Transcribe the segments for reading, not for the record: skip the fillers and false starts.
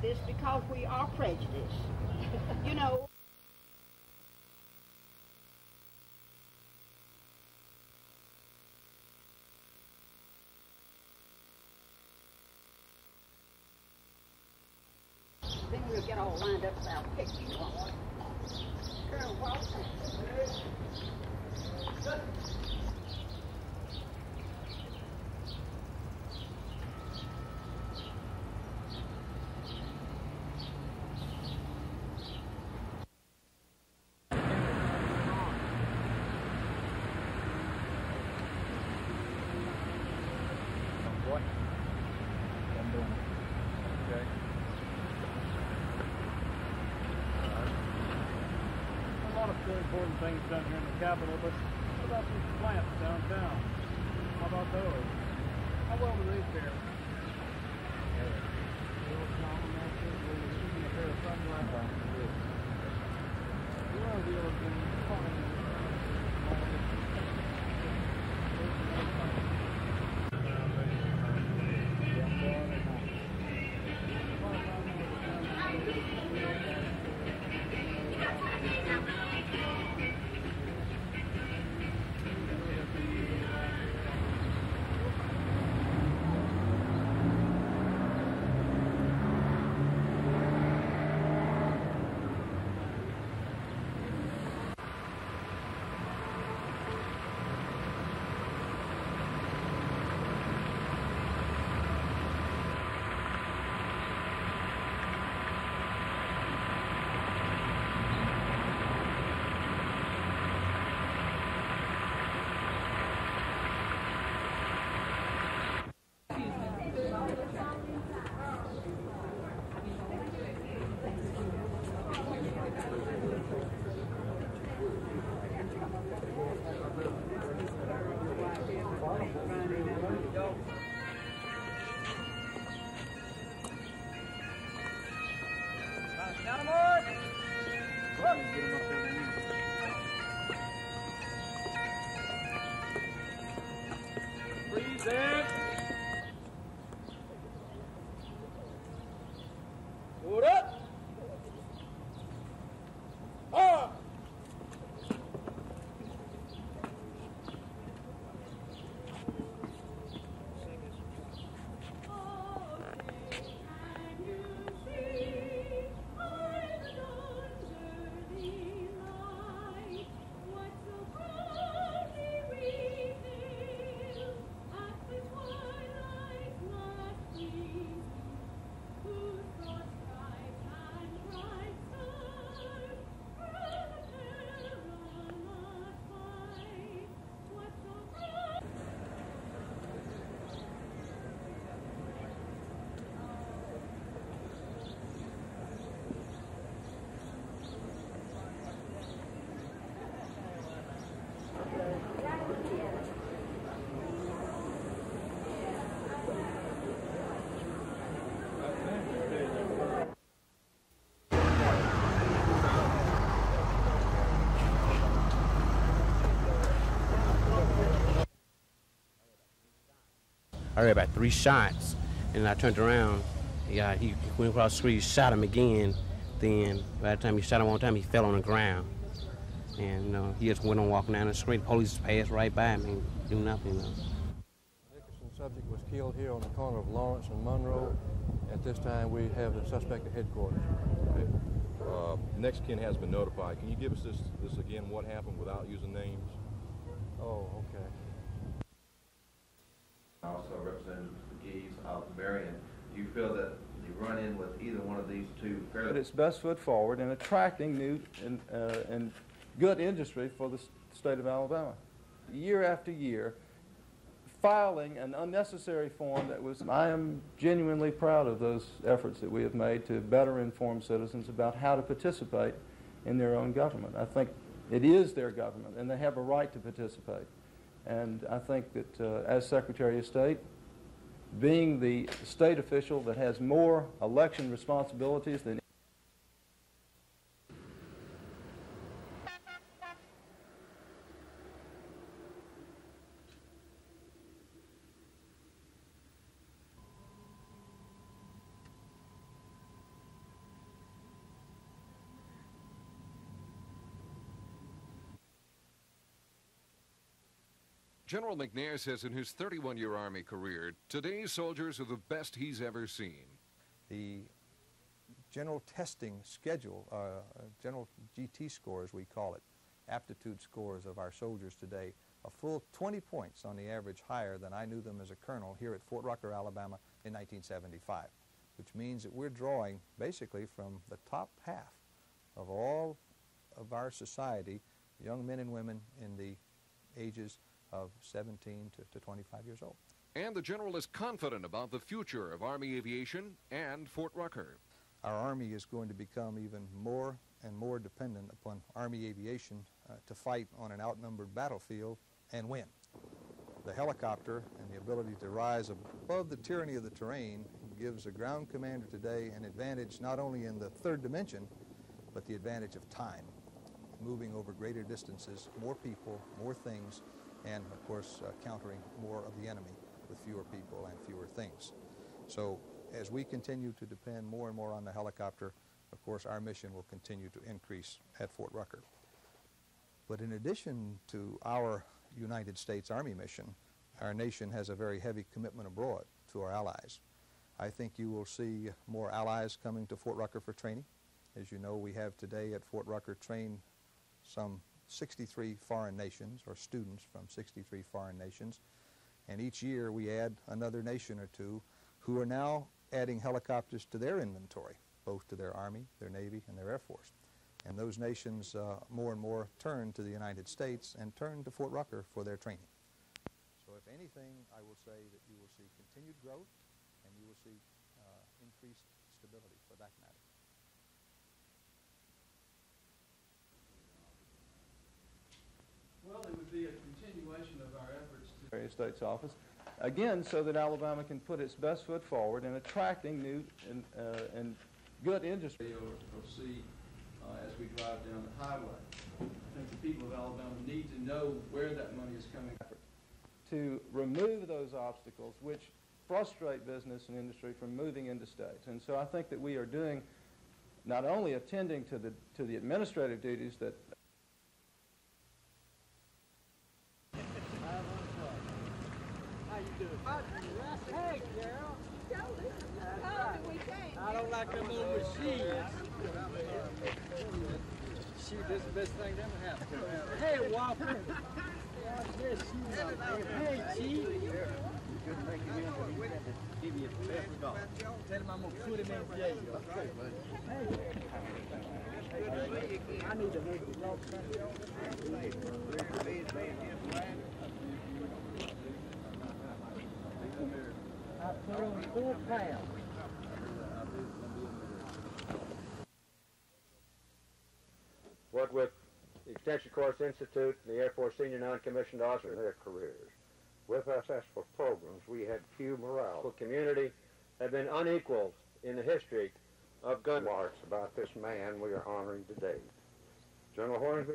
this because we are prejudiced. You know. Then we'll get all lined up with our pictures. Colonel Walton. Important things done here in the capital, but what about these plants downtown? How about those? How well do they fare? I heard about 3 shots, and I turned around. Yeah, he went across the street, shot him again. Then by the time he shot him one time, he fell on the ground. And he just went on walking down the street. The police passed right by me, do nothing. Dickerson subject was killed here on the corner of Lawrence and Monroe. At this time, we have the suspect at headquarters. Okay. Next kin has been notified. Can you give us this again? What happened without using names? Oh, okay. Also, Representative McGee's Marion, do you feel that the run-in with either one of these two fairly... But it's best foot forward in attracting new and good industry for the state of Alabama. Year after year, filing an unnecessary form that was... I am genuinely proud of those efforts that we have made to better inform citizens about how to participate in their own government. I think it is their government, and they have a right to participate. And I think that as Secretary of State, being the state official that has more election responsibilities than General McNair says in his 31-year Army career, today's soldiers are the best he's ever seen. The general testing schedule, general GT scores we call it, aptitude scores of our soldiers today, a full 20 points on the average higher than I knew them as a colonel here at Fort Rucker, Alabama in 1975, which means that we're drawing basically from the top half of all of our society, young men and women in the ages of 17 to 25 years old. And the general is confident about the future of Army aviation and Fort Rucker. Our Army is going to become even more and more dependent upon Army aviation to fight on an outnumbered battlefield and win. The helicopter and the ability to rise above the tyranny of the terrain gives a ground commander today an advantage not only in the third dimension, but the advantage of time, moving over greater distances, more people, more things, and of course countering more of the enemy with fewer people and fewer things. So as we continue to depend more and more on the helicopter, of course our mission will continue to increase at Fort Rucker. But in addition to our United States Army mission, our nation has a very heavy commitment abroad to our allies. I think you will see more allies coming to Fort Rucker for training. As you know, we have today at Fort Rucker trained some 63 foreign nations, or students from 63 foreign nations, and each year we add another nation or two who are now adding helicopters to their inventory, both to their Army, their Navy, and their Air Force. And those nations more and more turn to the United States and turn to Fort Rucker for their training. So if anything, I will say that you will see continued growth and you will see increased stability for that matter. Well, it would be a continuation of our efforts to the Secretary of State's office, again, so that Alabama can put its best foot forward in attracting new and good industry. You'll see as we drive down the highway. I think the people of Alabama need to know where that money is coming from, to remove those obstacles which frustrate business and industry from moving into states. And so I think that we are doing, not only attending to the administrative duties that How you doing? Hey, girl. I don't like them little machines. Shoot, this is the best thing that ever happened. Hey, Walker. Hey, Chief. Good making him give you a $50. Tell him I'm going to put him in jail. Hey. I need to make the road. I put on 4 pounds. Worked with the Extension Course Institute, the Air Force Senior Non-Commissioned Officer in their careers. With successful programs, we had few morale. The community had been unequaled in the history of gun marks about this man we are honoring today. General Hornsby.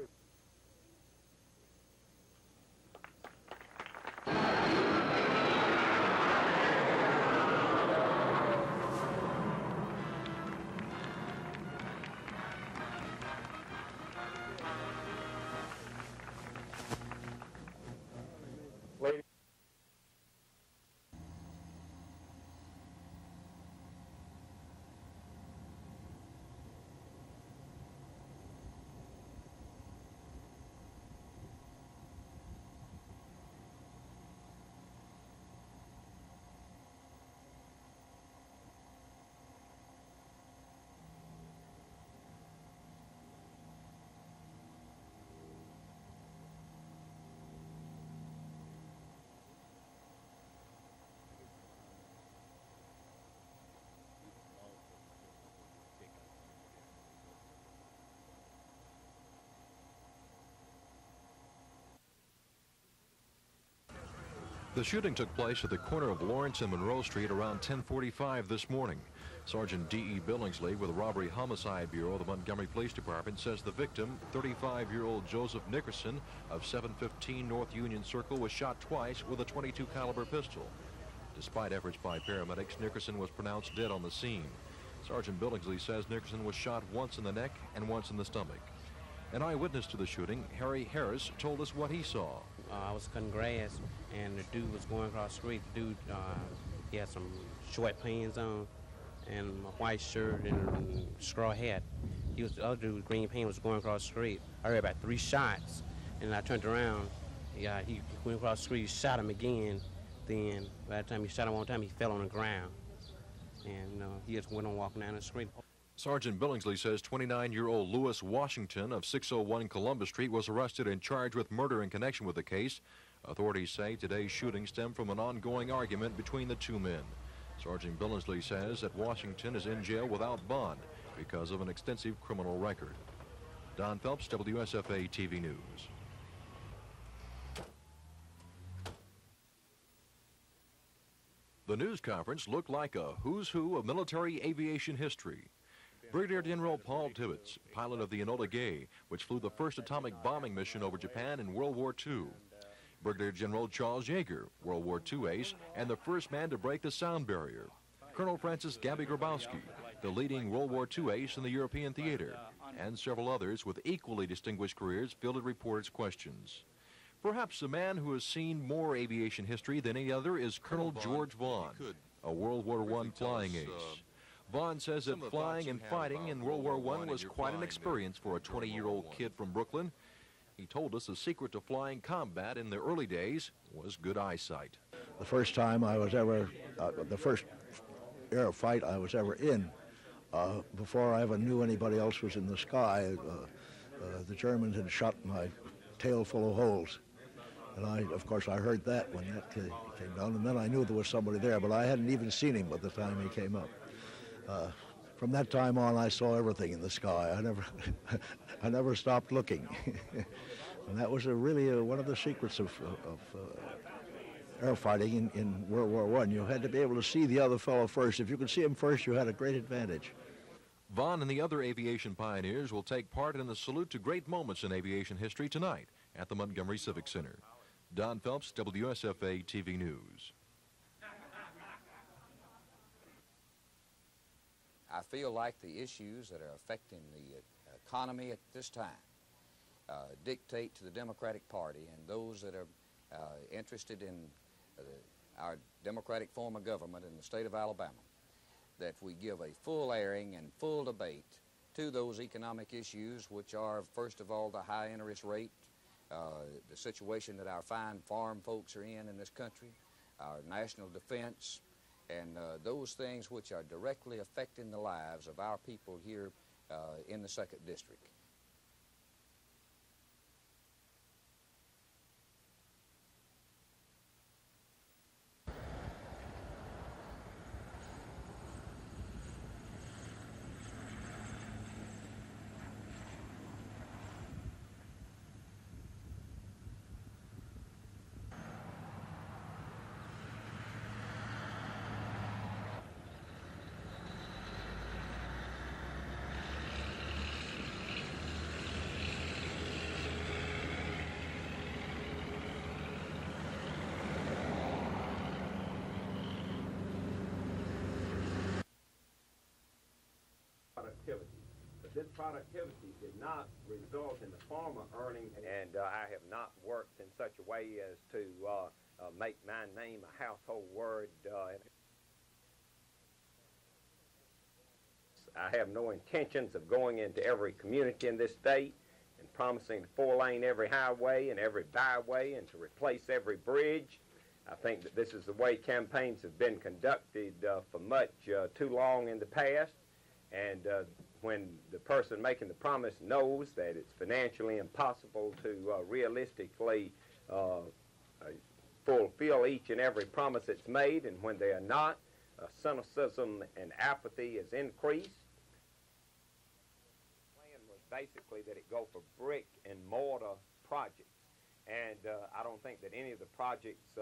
The shooting took place at the corner of Lawrence and Monroe Street around 10:45 this morning. Sergeant D.E. Billingsley with the Robbery Homicide Bureau of the Montgomery Police Department says the victim, 35-year-old Joseph Nickerson of 715 North Union Circle, was shot twice with a .22 caliber pistol. Despite efforts by paramedics, Nickerson was pronounced dead on the scene. Sergeant Billingsley says Nickerson was shot once in the neck and once in the stomach. An eyewitness to the shooting, Harry Harris, told us what he saw. I was cutting grass, and the dude was going across the street. The dude, he had some short pants on, and a white shirt and straw hat. The other dude with green pants was going across the street. I heard about 3 shots, and I turned around. Yeah, he went across the street, shot him again. Then by the time he shot him one time, he fell on the ground, and he just went on walking down the street. Sergeant Billingsley says 29-year-old Lewis Washington of 601 Columbus Street was arrested and charged with murder in connection with the case. Authorities say today's shooting stemmed from an ongoing argument between the two men. Sergeant Billingsley says that Washington is in jail without bond because of an extensive criminal record. Don Phelps, WSFA TV News. The news conference looked like a who's who of military aviation history. Brigadier General Paul Tibbets, pilot of the Enola Gay, which flew the first atomic bombing mission over Japan in World War II. Brigadier General Charles Yeager, World War II ace, and the first man to break the sound barrier. Colonel Francis Gabby Grabowski, the leading World War II ace in the European theater, and several others with equally distinguished careers fielded reporters' questions. Perhaps the man who has seen more aviation history than any other is Colonel George Vaughn, a World War I flying ace. Vaughn says that flying and fighting in World War I was quite an experience for a 20-year-old kid from Brooklyn. He told us the secret to flying combat in the early days was good eyesight. The first time I was ever, the first air fight I was ever in, before I ever knew anybody else was in the sky, the Germans had shot my tail full of holes. And of course, I heard that when that came down, and then I knew there was somebody there, but I hadn't even seen him by the time he came up. From that time on, I saw everything in the sky. I never stopped looking. And that was really one of the secrets of air fighting in World War I. You had to be able to see the other fellow first. If you could see him first, you had a great advantage. Vaughn and the other aviation pioneers will take part in the salute to great moments in aviation history tonight at the Montgomery Civic Center. Don Phelps, WSFA TV News. I feel like the issues that are affecting the economy at this time dictate to the Democratic Party and those that are interested in our democratic form of government in the state of Alabama that we give a full airing and full debate to those economic issues, which are, first of all, the high interest rate, the situation that our fine farm folks are in this country, our national defense, and those things which are directly affecting the lives of our people here in the 2nd District. But this productivity did not result in the former earning, and I have not worked in such a way as to make my name a household word. I have no intentions of going into every community in this state and promising to 4-lane every highway and every byway and to replace every bridge. I think that this is the way campaigns have been conducted for much too long in the past. And when the person making the promise knows that it's financially impossible to realistically fulfill each and every promise that's made, and when they are not, cynicism and apathy is increased. The plan was basically that it go for brick and mortar projects. And I don't think that any of the projects,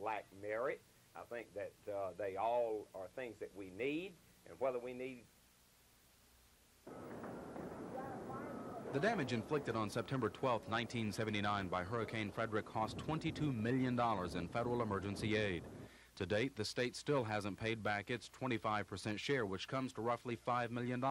lack merit. I think that they all are things that we need, and whether we need. The damage inflicted on September 12, 1979 by Hurricane Frederick cost $22 million in federal emergency aid. To date, the state still hasn't paid back its 25% share, which comes to roughly $5 million.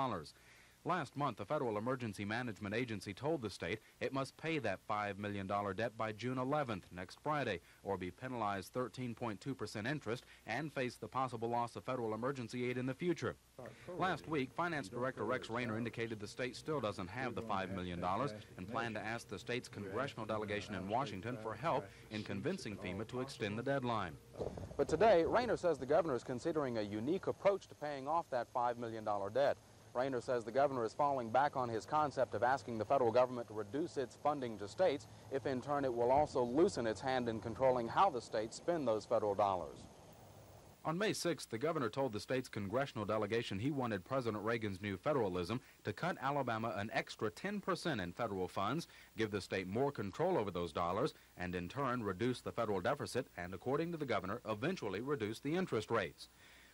Last month, the Federal Emergency Management Agency told the state it must pay that $5 million debt by June 11th, next Friday, or be penalized 13.2% interest and face the possible loss of federal emergency aid in the future. Last week, Finance Director Rex Rayner indicated the state still doesn't have the $5 million and planned to ask the state's congressional delegation in Washington for help in convincing FEMA to extend the deadline. But today, Rayner says the governor is considering a unique approach to paying off that $5 million debt. Rayner says the governor is falling back on his concept of asking the federal government to reduce its funding to states if in turn it will also loosen its hand in controlling how the states spend those federal dollars. On May 6th, the governor told the state's congressional delegation he wanted President Reagan's new federalism to cut Alabama an extra 10% in federal funds, give the state more control over those dollars, and in turn reduce the federal deficit and, according to the governor, eventually reduce the interest rates.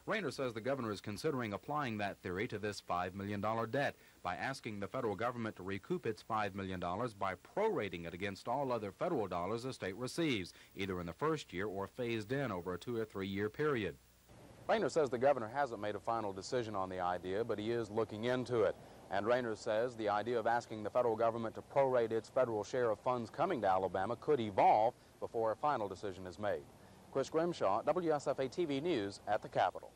Rayner says the governor is considering applying that theory to this $5 million debt by asking the federal government to recoup its $5 million by prorating it against all other federal dollars the state receives, either in the first year or phased in over a 2 or 3 year period. Rayner says the governor hasn't made a final decision on the idea, but he is looking into it. And Rayner says the idea of asking the federal government to prorate its federal share of funds coming to Alabama could evolve before a final decision is made. Chris Grimshaw, WSFA TV News at the Capitol.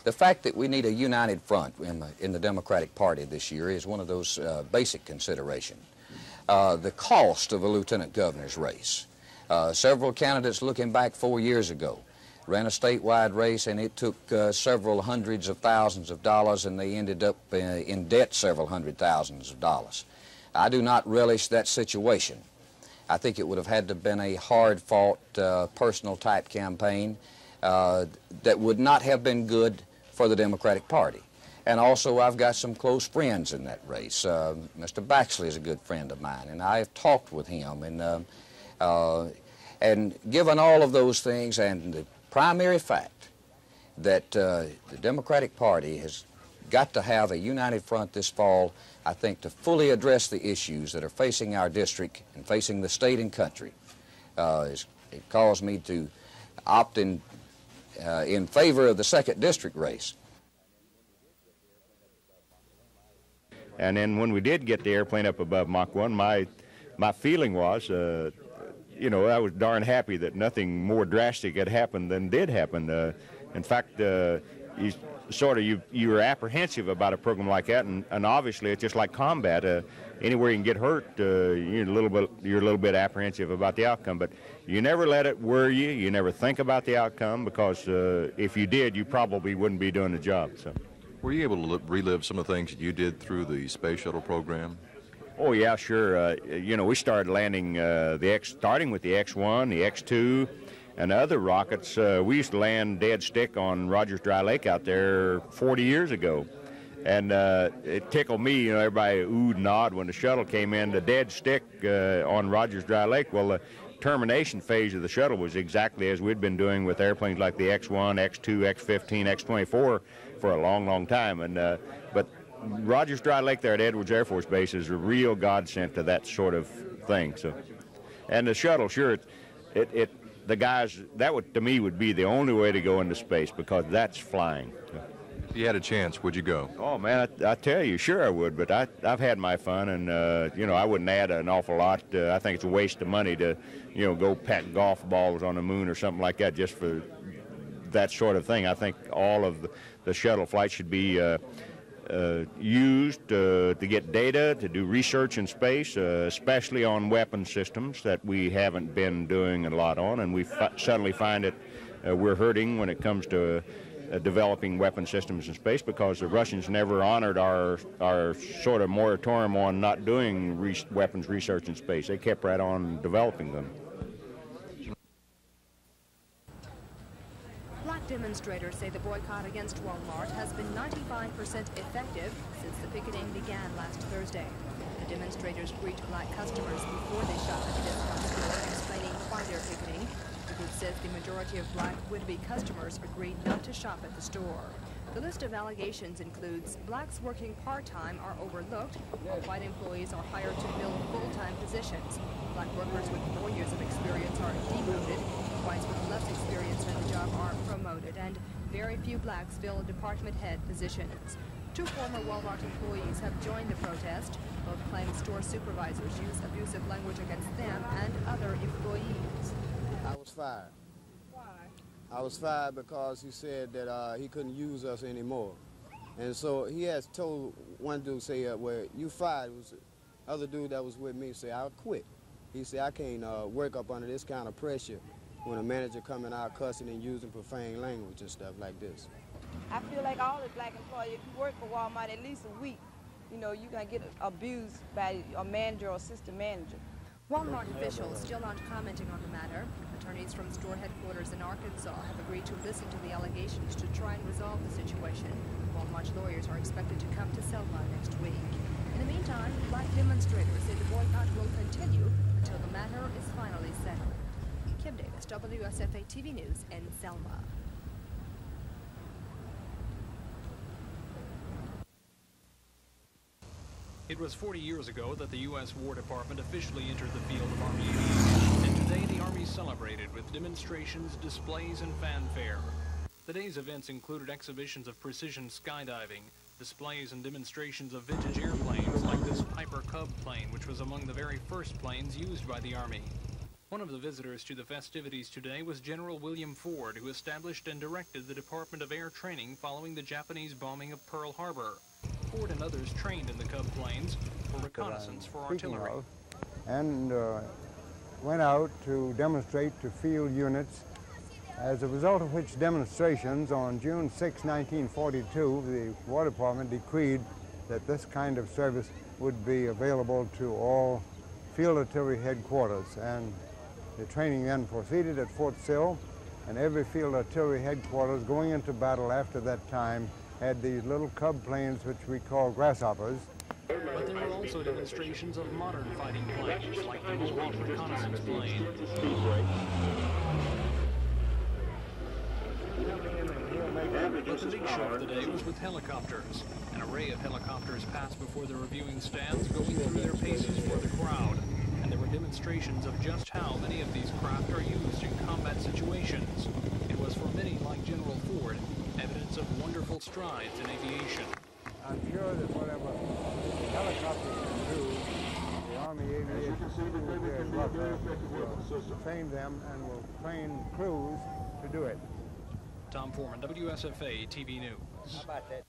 The fact that we need a united front in the Democratic Party this year is one of those basic considerations. The cost of a lieutenant governor's race. Several candidates looking back 4 years ago ran a statewide race, and it took several hundreds of thousands of dollars, and they ended up in debt several hundred thousands of dollars. I do not relish that situation. I think it would have had to have been a hard-fought, personal-type campaign that would not have been good for the Democratic Party. And also, I've got some close friends in that race. Mr. Baxley is a good friend of mine, and I have talked with him. And given all of those things and the primary fact that the Democratic Party has got to have a united front this fall, I think, to fully address the issues that are facing our district and facing the state and country, it caused me to opt in favor of the 2nd District race. And then when we did get the airplane up above Mach 1, my feeling was, you know, I was darn happy that nothing more drastic had happened than did happen. In fact, you were apprehensive about a program like that, and obviously it's just like combat. Anywhere you can get hurt, you're a little bit apprehensive about the outcome. But you never let it worry you. You never think about the outcome, because if you did, you probably wouldn't be doing the job. So. Were you able to relive some of the things that you did through the space shuttle program? Oh yeah, sure. You know, we started landing starting with the X-1, the X-2, and other rockets. We used to land dead stick on Rogers Dry Lake out there 40 years ago. And it tickled me, you know, everybody oohed and awed when the shuttle came in. The dead stick on Rogers Dry Lake, well, the termination phase of the shuttle was exactly as we'd been doing with airplanes like the X-1, X-2, X-15, X-24 for a long, long time. And but Rogers Dry Lake there at Edwards Air Force Base is a real godsend to that sort of thing. So, and the shuttle, sure, the guys, that would, to me, would be the only way to go into space, because that's flying. If you had a chance, would you go? Oh man, I tell you, sure I would. But I've had my fun, and you know, I wouldn't add an awful lot. I think it's a waste of money to, you know, go pat golf balls on the moon or something like that just for that sort of thing. I think all of the shuttle flights should be used to get data, to do research in space, especially on weapon systems that we haven't been doing a lot on, and we suddenly find that we're hurting when it comes to developing weapon systems in space, because the Russians never honored our sort of moratorium on not doing weapons research in space. They kept right on developing them. Black demonstrators say the boycott against Walmart has been 95% effective since the picketing began last Thursday. The demonstrators greet black customers before they shop at the discount store, explaining why they're picketing. The group says the majority of black would-be customers agreed not to shop at the store. The list of allegations includes blacks working part-time are overlooked, while white employees are hired to fill full-time positions. Black workers with 4 years of experience are demoted, whites with less experience in the job are promoted, and very few blacks fill department head positions. 2 former Walmart employees have joined the protest. Both claim store supervisors use abusive language against them and other employees. I was fired. Why? I was fired because he said that he couldn't use us anymore. And so he has told one dude, say, well, you fired. It was the other dude that was with me say, I'll quit. He said, I can't work up under this kind of pressure when a manager coming out cussing and using profane language and stuff like this. I feel like all the black employees, if you work for Walmart at least a week, you know, you're going to get abused by a manager or assistant manager. Walmart officials still aren't commenting on the matter. Attorneys from store headquarters in Arkansas have agreed to listen to the allegations to try and resolve the situation. Walmart's lawyers are expected to come to Selma next week. In the meantime, black demonstrators say the boycott will continue until the matter is finally settled. Kim Davis, WSFA TV News in Selma. It was 40 years ago that the U.S. War Department officially entered the field of Army aviation, and today the Army celebrated with demonstrations, displays, and fanfare. The day's events included exhibitions of precision skydiving, displays and demonstrations of vintage airplanes like this Piper Cub plane, which was among the very first planes used by the Army. One of the visitors to the festivities today was General William Ford, who established and directed the Department of Air Training following the Japanese bombing of Pearl Harbor. Ford and others trained in the Cub planes for reconnaissance for artillery. And went out to demonstrate to field units, as a result of which demonstrations on June 6, 1942, the War Department decreed that this kind of service would be available to all Field Artillery Headquarters, and the training then proceeded at Fort Sill, and every Field Artillery Headquarters going into battle after that time had these little cub planes which we call grasshoppers. But there were also demonstrations of modern fighting planes, like the Mohawk reconnaissance plane. But the big show of the day was with helicopters. An array of helicopters passed before the reviewing stands, going through their paces for the crowd. And there were demonstrations of just how many of these craft are used in combat situations. It was for many, like General Ford, evidence of wonderful strides in aviation. I'm sure that whatever helicopters can do, the Army Aviation School here at Rucker will train them and will train crews to do it. Tom Foreman, WSFA TV News. How about that?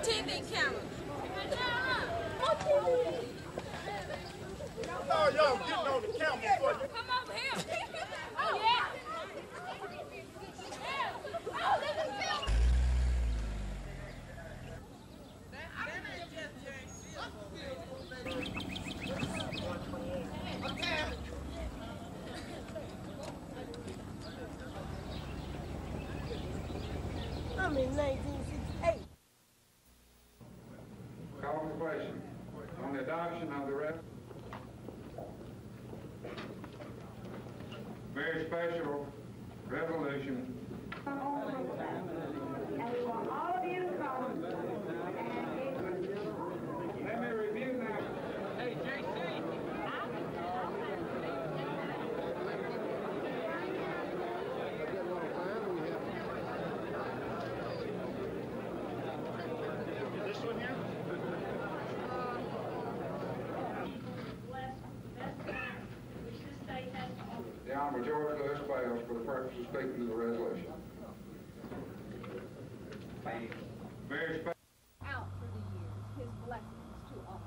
TV camera. Oh, y'all getting on the camera before you. Come over here. Oh, yeah. Oh, this is film. I'm in 1968. Call for question on the adoption of the very special resolution. All of you come. Let me review now. Hey, JC. This one here? The Honorable George Lewis Bales for the purpose of speaking to the resolution. Very special. Out for the years, his blessings to all.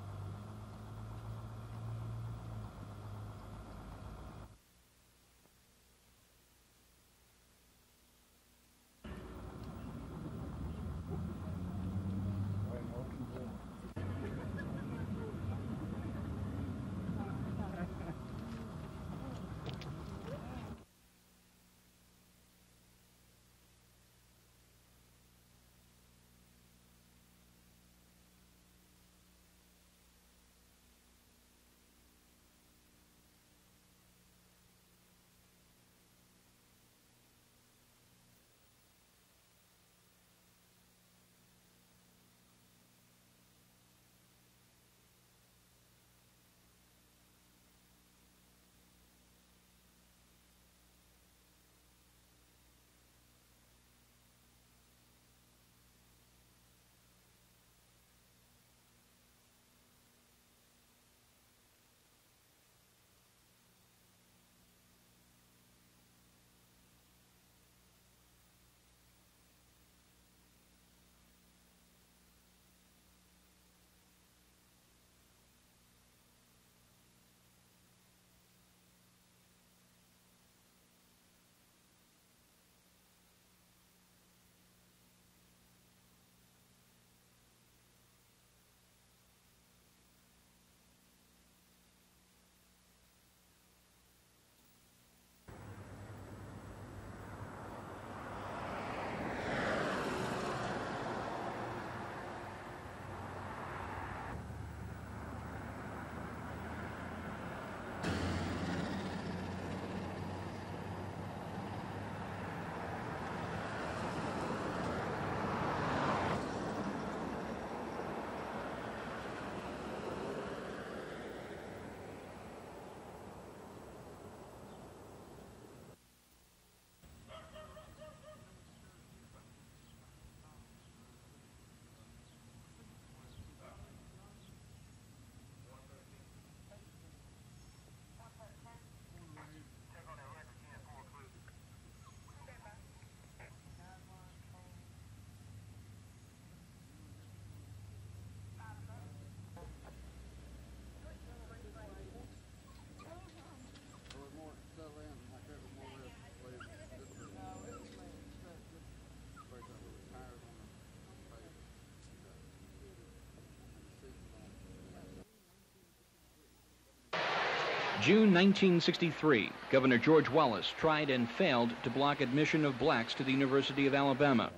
June 1963, Governor George Wallace tried and failed to block admission of blacks to the University of Alabama.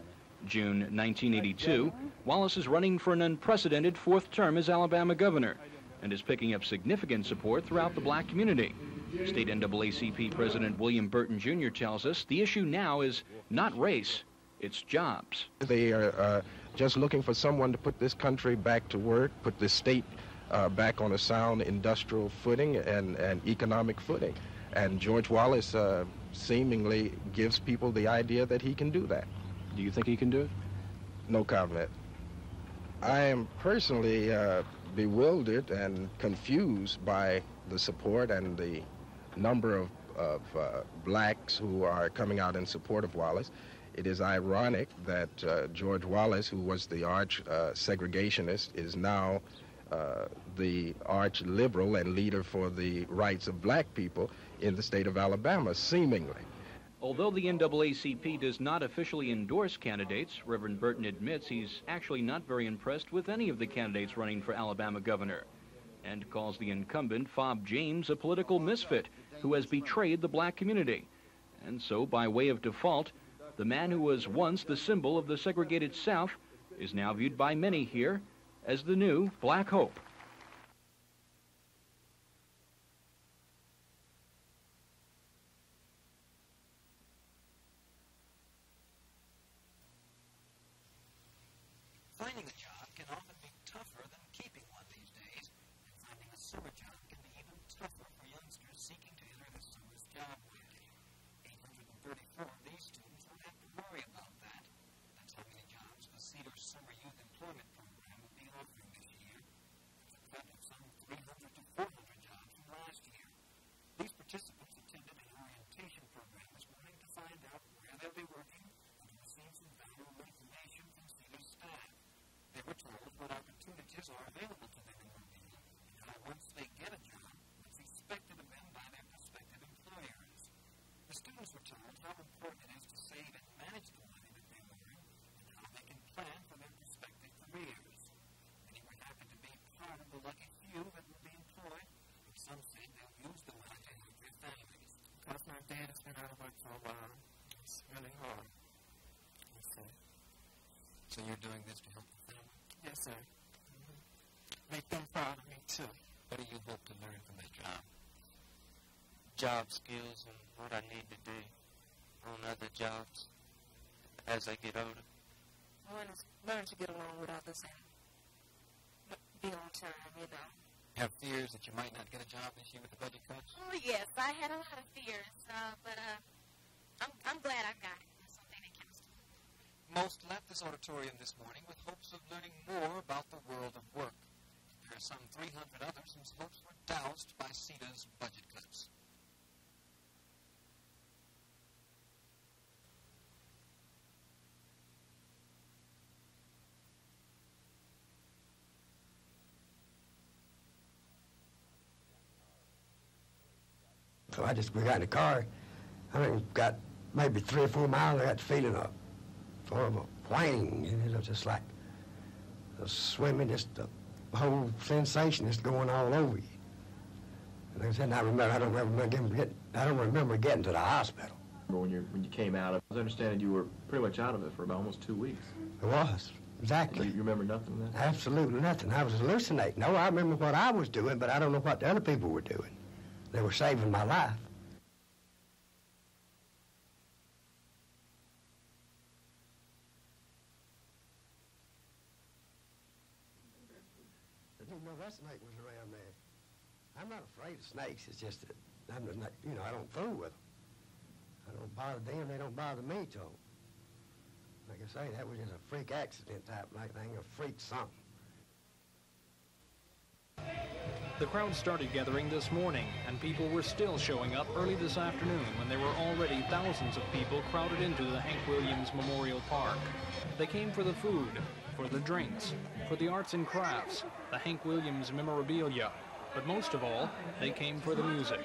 June 1982, Wallace is running for an unprecedented fourth term as Alabama governor and is picking up significant support throughout the black community. State NAACP President William Burton Jr. tells us the issue now is not race, it's jobs. They are just looking for someone to put this country back to work, put this state back on a sound industrial footing and economic footing. And George Wallace seemingly gives people the idea that he can do that. Do you think he can do it? No comment. I am personally bewildered and confused by the support and the number of blacks who are coming out in support of Wallace. It is ironic that George Wallace, who was the arch segregationist, is now the arch liberal and leader for the rights of black people in the state of Alabama, seemingly. Although the NAACP does not officially endorse candidates, Reverend Burton admits he's actually not very impressed with any of the candidates running for Alabama governor, and calls the incumbent, Fob James, a political misfit who has betrayed the black community. And so, by way of default, the man who was once the symbol of the segregated South is now viewed by many here as the new Black Hope. Finding a job can often be tougher than keeping one these days, and finding a summer job can be even tougher for youngsters seeking to enter the summer's job waiting. 834 of these students won't have to worry about that. That's how many jobs the Cedar Summer Youth Employment Program will be offering this year. It's a cut of some 300 to 400 jobs from last year. These participants attended an orientation program this morning to find out where they'll be working and to receive some valuable information from Cedar's staff. They were told what opportunities are available to them in Mobile and how once they get a job, what's expected of them by their prospective employers. The students were told how important it is to save and manage the money that they earn and how they can plan for their prospective careers. Many were happy to be part of the lucky few that will be employed, and some said they'll use the money to help their families. Because my dad has been out of work for a while, it's really hard. So you're doing this to help the family? Yes, sir. Make them proud of me, too. What do you hope to learn from this job? Job skills and what I need to do on other jobs as I get older. Learn to get along with others and be on time, you know. Have fears that you might not get a job this year with the budget cuts? Oh, yes, I had a lot of fears, but I'm glad I got it. Most left this auditorium this morning with hopes of learning more about the world of work. There are some 300 others whose hopes were doused by CEDA's budget cuts. So we got in the car. Got maybe 3 or 4 miles. I got the feeling of sort of a whang, you know, just like a swimming, just the whole sensation is going all over you. And like I said, I don't remember getting to the hospital. When you came out of it, I was understanding you were pretty much out of it for about almost 2 weeks. It was, exactly. You remember nothing of that? Absolutely nothing. I was hallucinating. No, I remember what I was doing, but I don't know what the other people were doing. They were saving my life. No, that snake was around there. I'm not afraid of snakes. It's just that I'm just not, you know, I don't fool with them. I don't bother them. They don't bother me, too. Like I say, that was just a freak accident type like thing, a freak something. The crowd started gathering this morning, and people were still showing up early this afternoon when there were already thousands of people crowded into the Hank Williams Memorial Park. They came for the food, for the drinks, for the arts and crafts, the Hank Williams memorabilia, but most of all, they came for the music.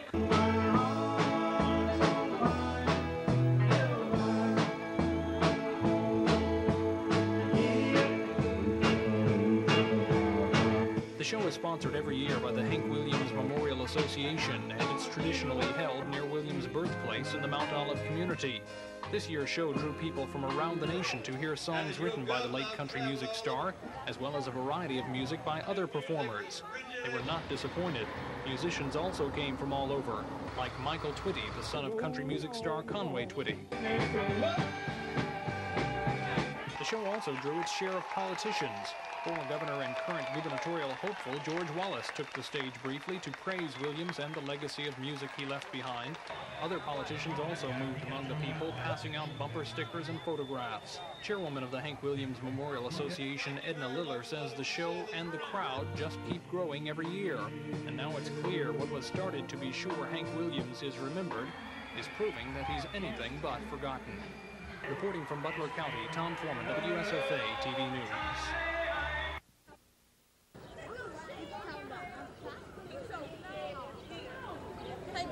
The show is sponsored every year by the Hank Williams Memorial Association, and it's traditionally held near Williams' birthplace in the Mount Olive community. This year's show drew people from around the nation to hear songs written by the late country music star, as well as a variety of music by other performers. They were not disappointed. Musicians also came from all over, like Michael Twitty, the son of country music star Conway Twitty. The show also drew its share of politicians. Former governor and current gubernatorial hopeful George Wallace took the stage briefly to praise Williams and the legacy of music he left behind. Other politicians also moved among the people, passing out bumper stickers and photographs. Chairwoman of the Hank Williams Memorial Association, Edna Liller, says the show and the crowd just keep growing every year. And now it's clear what was started to be sure Hank Williams is remembered is proving that he's anything but forgotten. Reporting from Butler County, Tom Foreman, WSFA TV News.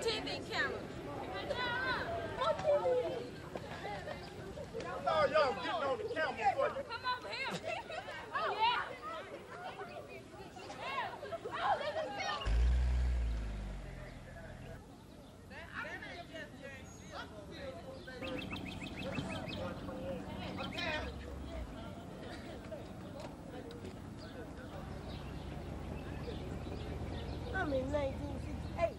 TV camera. Oh, y'all getting on the camera before you. Come over here. Oh, yeah. Oh, this is film. I'm in 1968.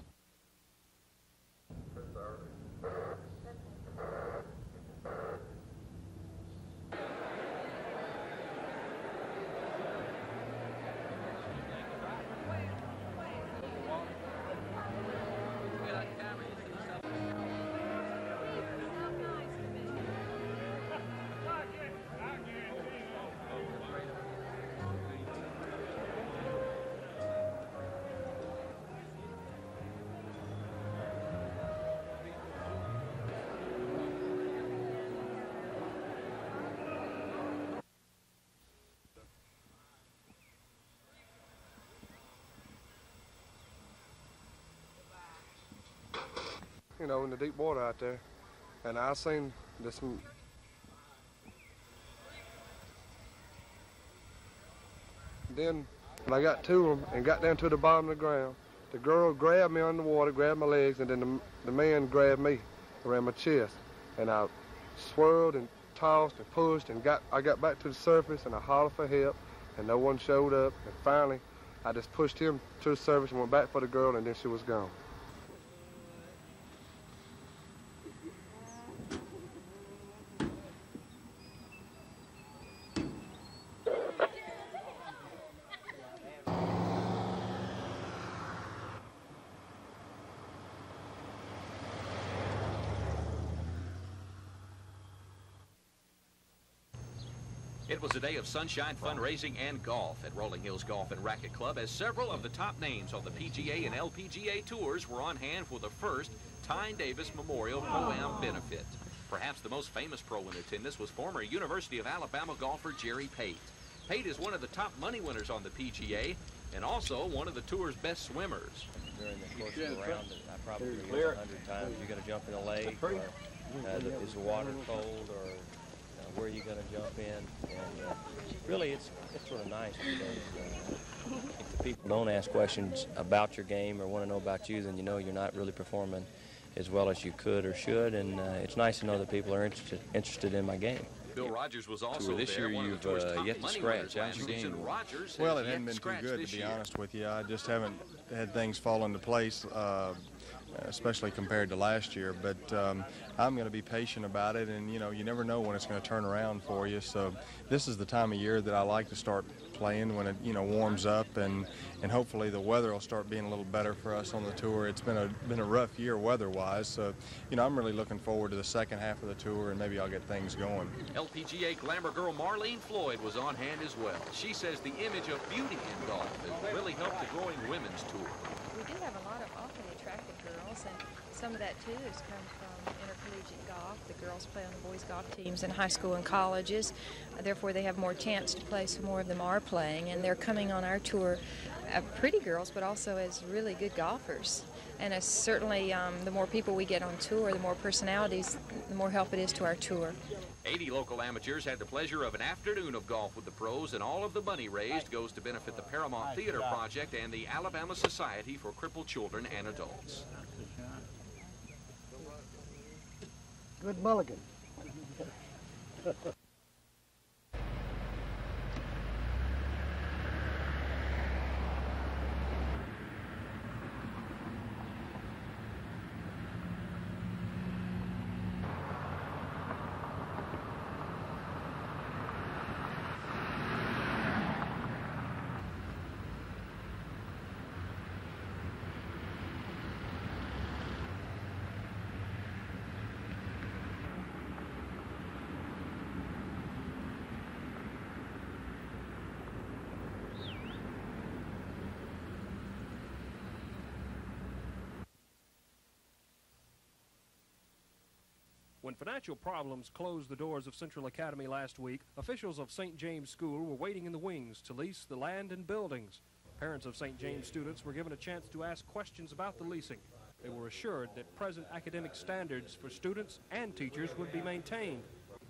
You know, in the deep water out there, and I seen this. Then, when I got to them and got down to the bottom of the ground, the girl grabbed me under the water, grabbed my legs, and then the man grabbed me around my chest, and I swirled and tossed and pushed, and I got back to the surface, and I hollered for help, and no one showed up, and finally, I just pushed him to the surface and went back for the girl, and then she was gone. It was a day of sunshine, fundraising, and golf at Rolling Hills Golf and Racquet Club, as several of the top names on the PGA and LPGA tours were on hand for the first Tyne Davis Memorial Pro-Am benefit. Perhaps the most famous pro in attendance was former University of Alabama golfer Jerry Pate. Pate is one of the top money winners on the PGA and also one of the tour's best swimmers. During the course of the round, I probably used 100 times. You're going to jump in a lake, or is the water cold, or where are you going to jump in? And really, it's sort of nice because if the people don't ask questions about your game or want to know about you, then you know you're not really performing as well as you could or should. And it's nice to know that people are interested in my game. Bill Rogers was also this year you've yet to scratch. How's your game? Well, it hasn't been too good, to be honest with you. I just haven't had things fall into place, especially compared to last year. But I'm going to be patient about it, and you know, you never know when it's going to turn around for you. So this is the time of year that I like to start playing, when it warms up, and hopefully the weather will start being a little better for us on the tour. It's been a rough year weather-wise, so I'm really looking forward to the second half of the tour, and maybe I'll get things going. LPGA glamour girl Marlene Floyd was on hand as well. She says the image of beauty in golf has really helped the growing women's tour. We do have a lot of awfully attractive girls, and some of that too has come from intercollegiate golf. The girls play on the boys' golf teams in high school and colleges. Therefore, they have more chance to play, so more of them are playing, and they're coming on our tour, pretty girls, but also as really good golfers. And as certainly the more people we get on tour, the more personalities, the more help it is to our tour. 80 local amateurs had the pleasure of an afternoon of golf with the pros, and all of the money raised goes to benefit the Paramount Theater Project and the Alabama Society for Crippled Children and Adults. Good mulligan. When financial problems closed the doors of Central Academy last week, officials of St. James School were waiting in the wings to lease the land and buildings. Parents of St. James students were given a chance to ask questions about the leasing. They were assured that present academic standards for students and teachers would be maintained.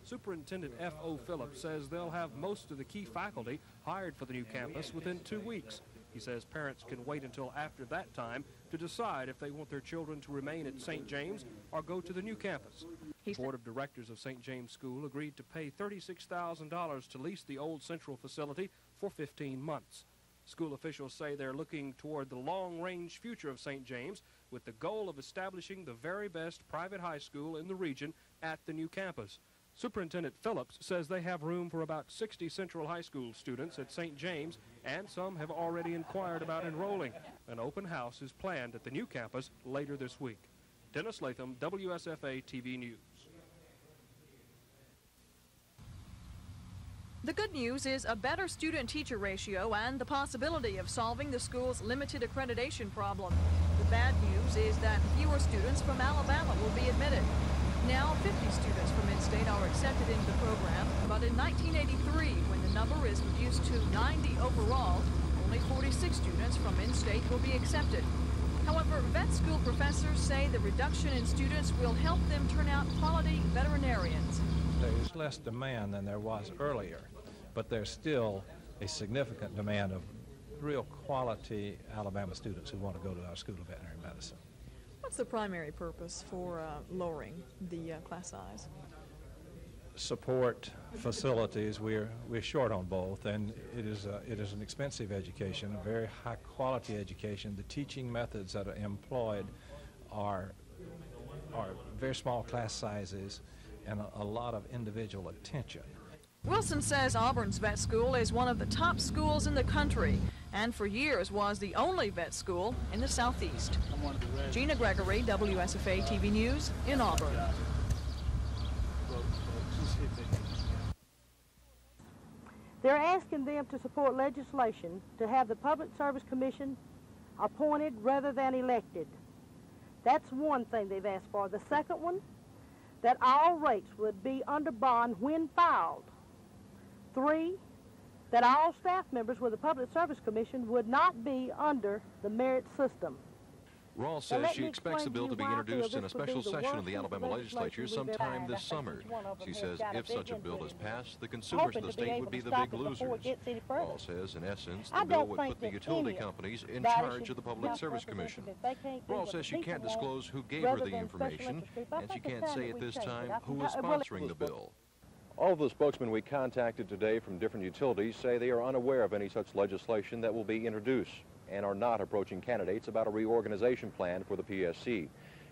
Superintendent F.O. Phillips says they'll have most of the key faculty hired for the new campus within 2 weeks. He says parents can wait until after that time to decide if they want their children to remain at St. James or go to the new campus. The Board of Directors of St. James School agreed to pay $36,000 to lease the old central facility for 15 months. School officials say they're looking toward the long-range future of St. James with the goal of establishing the very best private high school in the region at the new campus. Superintendent Phillips says they have room for about 60 Central High School students at St. James, and some have already inquired about enrolling. An open house is planned at the new campus later this week. Dennis Latham, WSFA TV News. The good news is a better student-teacher ratio and the possibility of solving the school's limited accreditation problem. The bad news is that fewer students from Alabama will be admitted. Now 50 students from in-state are accepted into the program, but in 1983, when the number is reduced to 90 overall, only 46 students from in-state will be accepted. However, vet school professors say the reduction in students will help them turn out quality veterinarians. There's less demand than there was earlier, but there's still a significant demand of real quality Alabama students who want to go to our School of Veterinary Medicine. What's the primary purpose for lowering the class size? Support facilities. We're short on both, and it is an expensive education, a very high quality education. The teaching methods that are employed are very small class sizes and a lot of individual attention. Wilson says Auburn's vet school is one of the top schools in the country, and for years was the only vet school in the Southeast. Gina Gregory, WSFA TV News in Auburn. They're asking them to support legislation to have the Public Service Commission appointed rather than elected. That's one thing they've asked for. The second one, that all rates would be under bond when filed. 3, that all staff members with the Public Service Commission would not be under the merit system. Rawls says she expects the bill to be introduced in a special session of the Alabama legislature sometime this summer. She says if such a bill is passed, the consumers of the state would be the big losers. Rawls says, in essence, the bill would put the utility companies in charge of the Public Service Commission. Rawls says she can't disclose who gave her the information, and she can't say at this time who is sponsoring the bill. All of the spokesmen we contacted today from different utilities say they are unaware of any such legislation that will be introduced and are not approaching candidates about a reorganization plan for the PSC.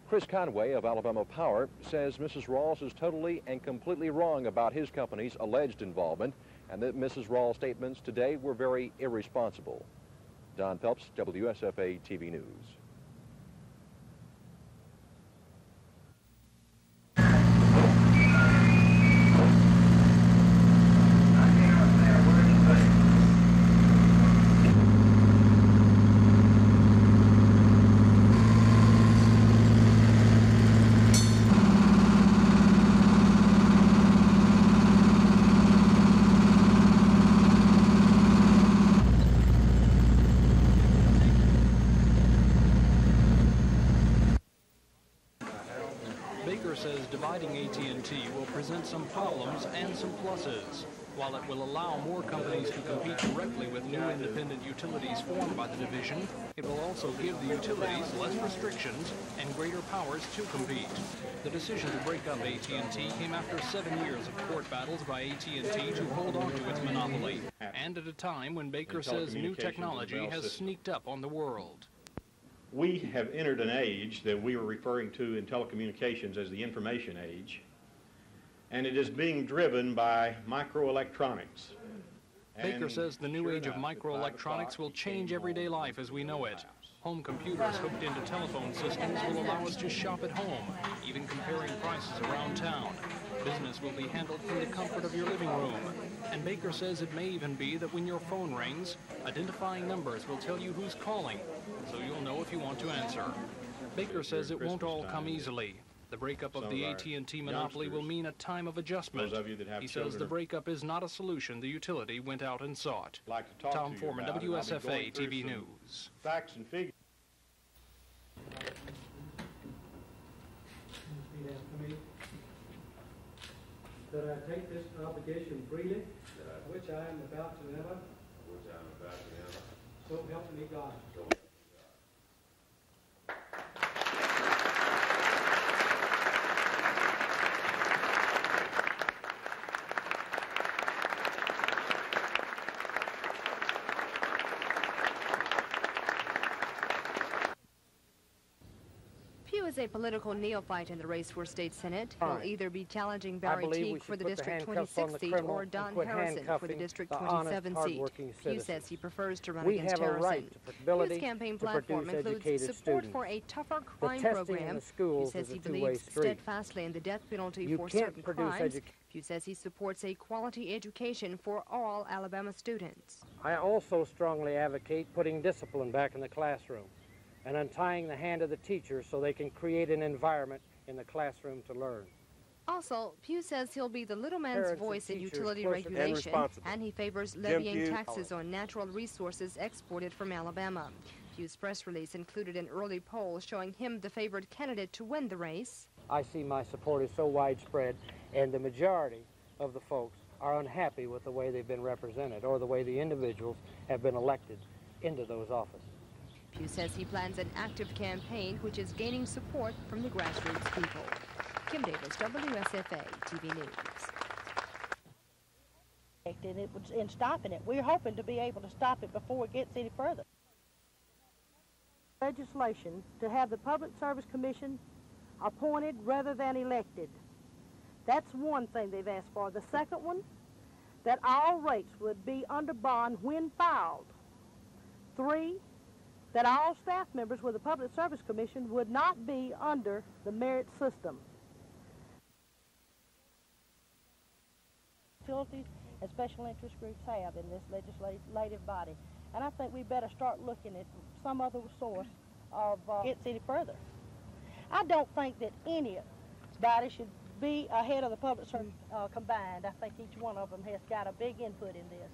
Chris Conway of Alabama Power says Mrs. Rawls is totally and completely wrong about his company's alleged involvement and that Mrs. Rawls' statements today were very irresponsible. Don Phelps, WSFA TV News. uniting AT&T will present some problems and some pluses. While it will allow more companies to compete directly with new independent utilities formed by the division, it will also give the utilities less restrictions and greater powers to compete. The decision to break up AT&T came after 7 years of court battles by AT&T to hold on to its monopoly, and at a time when Baker says new technology has sneaked up on the world. We have entered an age that we are referring to in telecommunications as the information age, and it is being driven by microelectronics. Baker says the new age of microelectronics will change everyday life as we know it. Home computers hooked into telephone systems will allow us to shop at home, even comparing prices around town. Business will be handled from the comfort of your living room. And Baker says it may even be that when your phone rings, identifying numbers will tell you who's calling, so you'll know if you want to answer. Baker says it won't all come easily. The breakup of the AT&T monopoly will mean a time of adjustment. He says the breakup is not a solution the utility went out and sought. Tom Foreman, WSFA TV News. Facts and figures. That I take this obligation freely, which I am about to enter. So help me God. Pugh is a political neophyte in the race for state senate. He'll either be challenging Barry Teague for the District 26 seat or Don Harrison for the District 27 seat. Pugh says he prefers to run against Harrison. Pugh's campaign platform includes support for a tougher crime program. Pugh says he believes steadfastly in the death penalty for certain crimes. Pugh says he supports a quality education for all Alabama students. I also strongly advocate putting discipline back in the classroom and untying the hand of the teachers so they can create an environment in the classroom to learn. Also, Pugh says he'll be the little man's voice in utility regulation, and he favors levying taxes on natural resources exported from Alabama. Pugh's press release included an early poll showing him the favored candidate to win the race. I see my support is so widespread, and the majority of the folks are unhappy with the way they've been represented or the way the individuals have been elected into those offices. Pugh says he plans an active campaign which is gaining support from the grassroots people. Kim Davis, WSFA TV News. And it was in stopping it. We're hoping to be able to stop it before it gets any further. Legislation to have the Public Service Commission appointed rather than elected. That's one thing they've asked for. The second one, that all rates would be under bond when filed. 3, that all staff members with the Public Service Commission would not be under the merit system. Utilities and special interest groups have in this legislative body. And I think we better start looking at some other source of gets any further. I don't think that anybody should be ahead of the Public Service combined. I think each one of them has got a big input in this.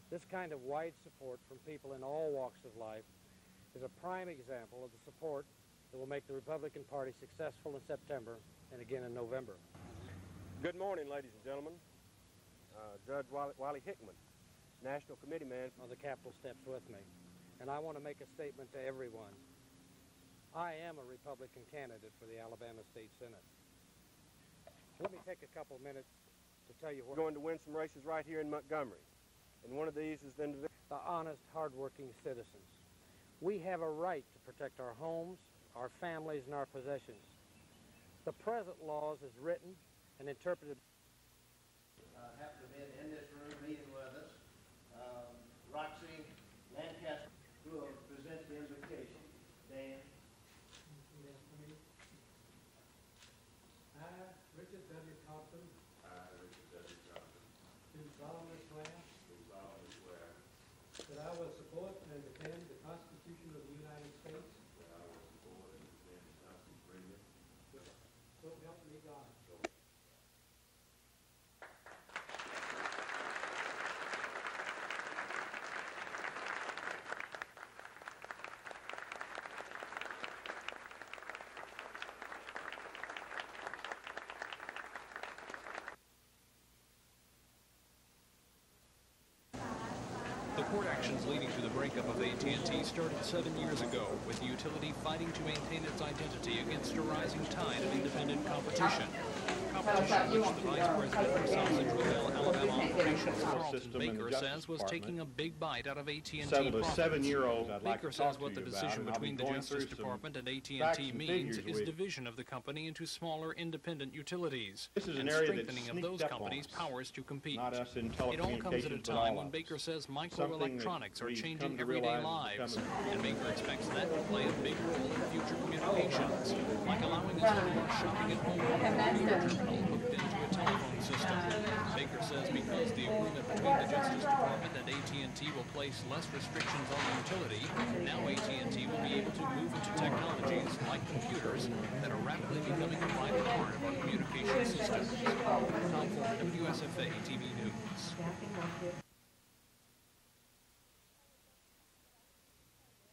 This kind of wide support from people in all walks of life is a prime example of the support that will make the Republican Party successful in September and again in November. Good morning, ladies and gentlemen. Judge Wiley Hickman, National Committee man on the Capitol steps with me. And I want to make a statement to everyone. I am a Republican candidate for the Alabama State Senate. Let me take a couple minutes to tell you we're going to win some races right here in Montgomery. And one of these is then the honest, hard-working citizens. We have a right to protect our homes, our families, and our possessions. The present laws as written and interpreted. Happen to be in this room meeting with us. Roxy Lancaster will present the invocation. Dan. I, Richard W. Compton. Do solemnly swear. That I will support and defend the Constitution of the United States. That I will support and defend the Constitution of the United States. So help me God. restrictions leading to the breakup of AT&T started 7 years ago, with the utility fighting to maintain its identity against a rising tide of independent competition. Competition which the Vice President for South Central Alabama Operations, Carlton Baker, says was taking a big bite out of AT&T profits. Baker says what the decision between the Justice Department and AT&T means is division of the company into smaller independent utilities and strengthening of those companies' powers to compete. It all comes at a time when Baker says microelectronics are changing everyday lives, and Baker expects that to play a big role in future communications, like allowing us to do our shopping at home with a computer terminal hooked into a telephone system. Baker says because the agreement between the Justice Department and AT&T will place less restrictions on the utility, now AT&T will be able to move into technologies like computers that are rapidly becoming a vital part of our communication systems. Tom Ford, WSFA TV News.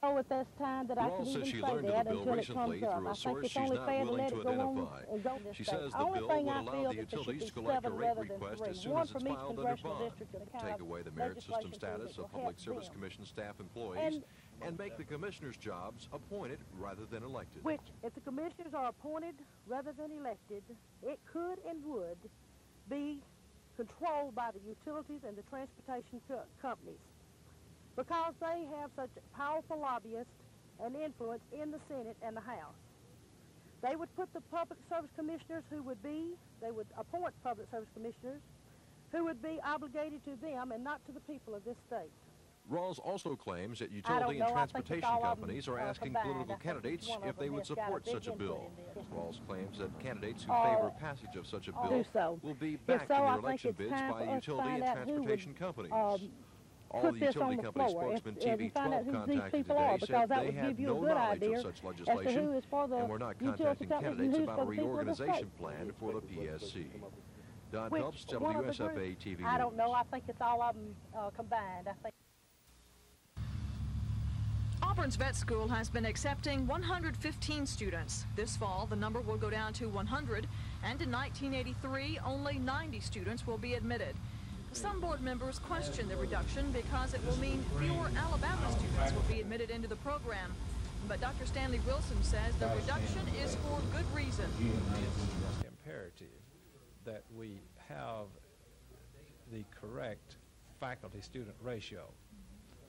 At this time that I can even say that until it comes up. I think it's only fair to let it go on and go this She day. says the Only bill thing would I allow feel the that there should utilities be to collect a 7 rate rather than request 3. as soon One as from it's each filed under congressional bond, district and take away the merit system status of Public Service Commission staff employees, and make the commissioners' jobs appointed rather than elected. Which, if the commissioners are appointed rather than elected, it could and would be controlled by the utilities and the transportation companies, because they have such powerful lobbyists and influence in the Senate and the House. They would put the public service commissioners they would appoint public service commissioners who would be obligated to them and not to the people of this state. Rawls also claims that utility and transportation companies are asking political candidates if they would support such a bill. Rawls claims that candidates who favor passage of such a bill will be backed in their election bids by utility and transportation companies. All the utility company spokesman TV 12 contacted today said they had no knowledge of such legislation and were not contacting candidates about a reorganization plan for the PSC. Don Phelps, WSFA TV News. I don't know. I think it's all of them combined. I think. Auburn's vet school has been accepting 115 students. This fall, the number will go down to 100, and in 1983, only 90 students will be admitted. Some board members question the reduction because it will mean fewer Alabama students will be admitted into the program. But Dr. Stanley Wilson says the reduction is for good reason. It's imperative that we have the correct faculty-student ratio.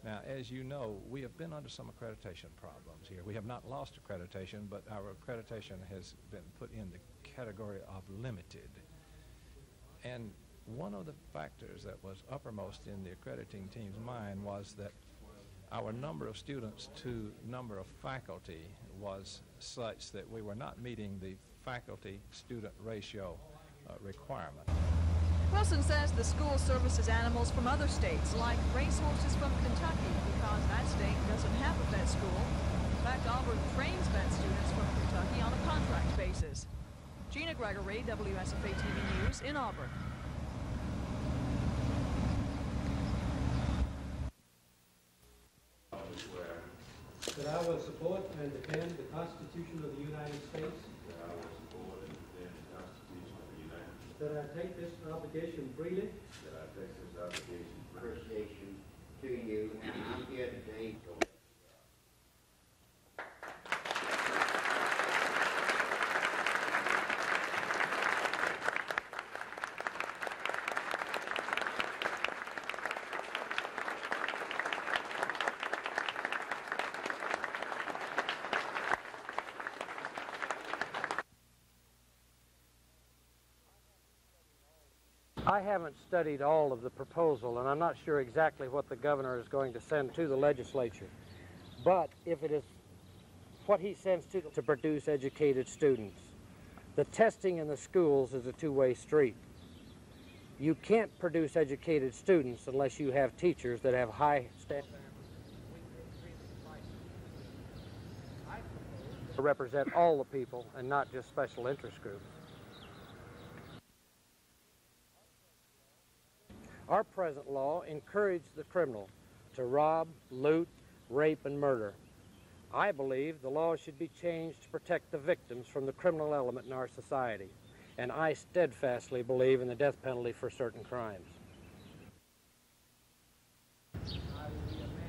Now, as you know, we have been under some accreditation problems here. We have not lost accreditation, but our accreditation has been put in the category of limited. And one of the factors that was uppermost in the accrediting team's mind was that our number of students to number of faculty was such that we were not meeting the faculty-student ratio requirement. Wilson says the school services animals from other states, like racehorses from Kentucky, because that state doesn't have a vet school. In fact, Auburn trains vet students from Kentucky on a contract basis. Gina Gregory, WSFA TV News in Auburn. That I will support and defend the Constitution of the United States. That I will support and defend the Constitution of the United States. That I take this obligation freely. That I take this obligation freely. Appreciation to you, and I'm here today to I haven't studied all of the proposal, and I'm not sure exactly what the governor is going to send to the legislature. But if it is what he sends to produce educated students, the testing in the schools is a two-way street. You can't produce educated students unless you have teachers that have high standards. To represent all the people and not just special interest groups. Our present law encourages the criminal to rob, loot, rape, and murder. I believe the law should be changed to protect the victims from the criminal element in our society, and I steadfastly believe in the death penalty for certain crimes. I will be a man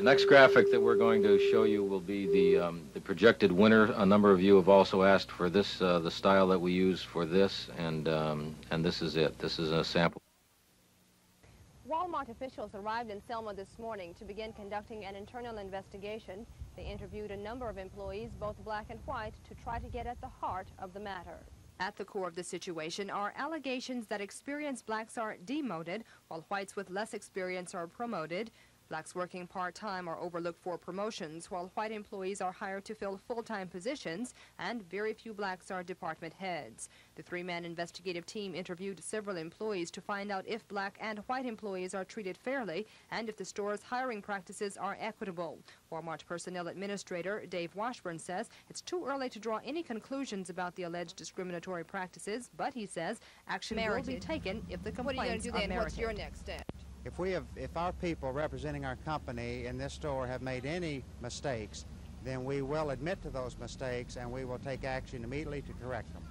next graphic that we're going to show you will be the projected winner. A number of you have also asked for this, the style that we use for this, and this is it. This is a sample. Walmart officials arrived in Selma this morning to begin conducting an internal investigation. They interviewed a number of employees, both black and white, to try to get at the heart of the matter. At the core of the situation are allegations that experienced blacks are demoted, while whites with less experience are promoted. Blacks working part-time are overlooked for promotions, while white employees are hired to fill full-time positions, and very few blacks are department heads. The three-man investigative team interviewed several employees to find out if black and white employees are treated fairly and if the store's hiring practices are equitable. Walmart Personnel Administrator Dave Washburn says it's too early to draw any conclusions about the alleged discriminatory practices, but he says action will be taken if the complaints are merited. What are you going to do then? What's your next step? If our people representing our company in this store have made any mistakes, then we will admit to those mistakes and we will take action immediately to correct them.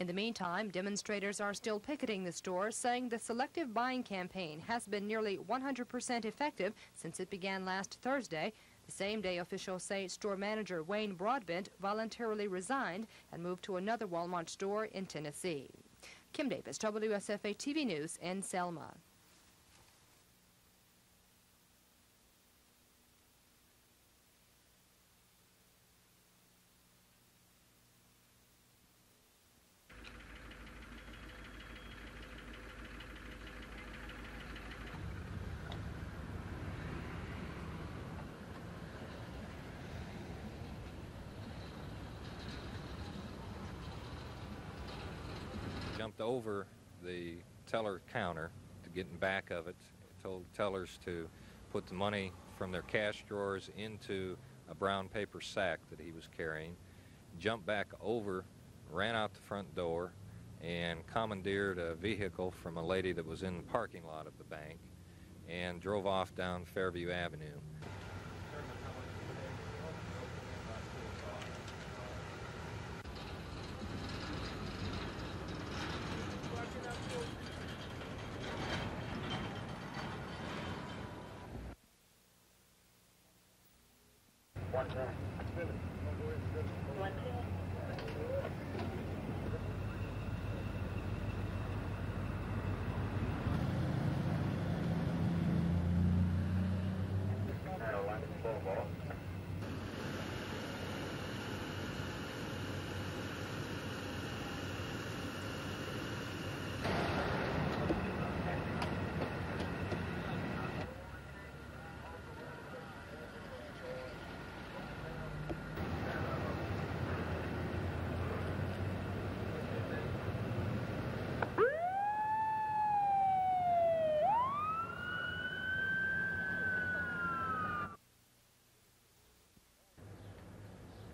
In the meantime, demonstrators are still picketing the store, saying the selective buying campaign has been nearly 100% effective since it began last Thursday. The same day, officials say store manager Wayne Broadbent voluntarily resigned and moved to another Walmart store in Tennessee. Kim Davis, WSFA TV News in Selma. Jumped over the teller counter to get in back of it, told tellers to put the money from their cash drawers into a brown paper sack that he was carrying, jumped back over, ran out the front door, and commandeered a vehicle from a lady that was in the parking lot of the bank and drove off down Fairview Avenue.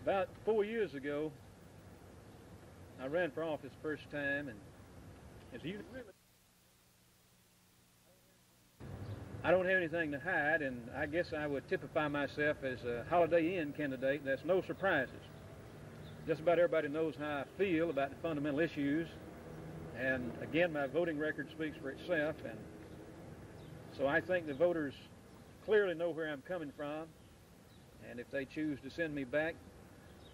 About 4 years ago, I ran for office first time, and as you really, I don't have anything to hide, and I guess I would typify myself as a Holiday Inn candidate. That's no surprises. Just about everybody knows how I feel about the fundamental issues, and again, my voting record speaks for itself, and so I think the voters clearly know where I'm coming from, and if they choose to send me back,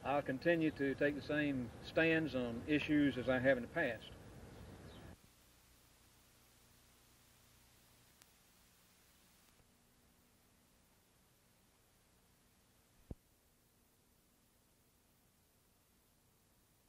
I'll continue to take the same stands on issues as I have in the past.